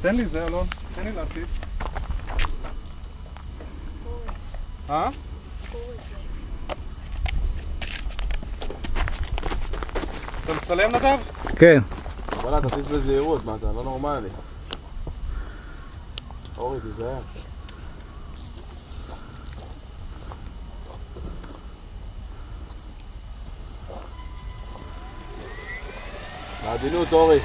תן לי זה, אלון. תן לי להציץ. אתה מצלם נדב? כן. וואלה, תציץ בזהירות, מה אתה לא נורמלי. אורי, תיזהר. בעדינות, אורי.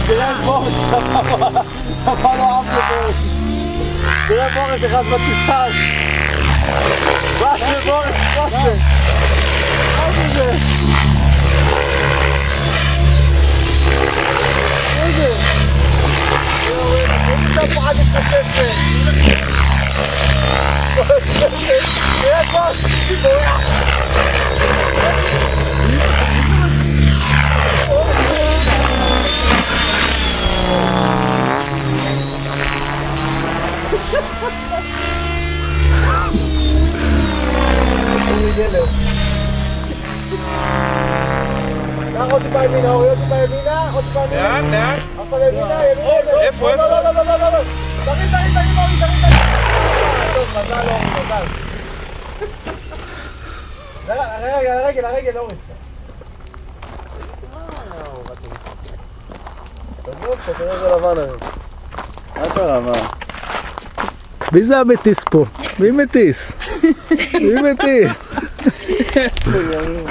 תראה את בורס, תפע לו אף לבורס. תראה בורס אחד בטיסן. מה זה בורס? מה זה? מה זה? מה זה? אין פה אחד מתקפת. תראה את בורס, תבורח. עוד טיפה ימינה, עוד טיפה ימינה, עוד טיפה ימינה. לאן? אף פעם ימינה, ימינה. איפה? לא. תרים. טוב, מזל, אורי, מזל. הרגל, אורי. תראה איזה לבן היום. מה קרה, מה? מי זה המטיס פה? מי מטיס? מי מטיס? איזה ימים.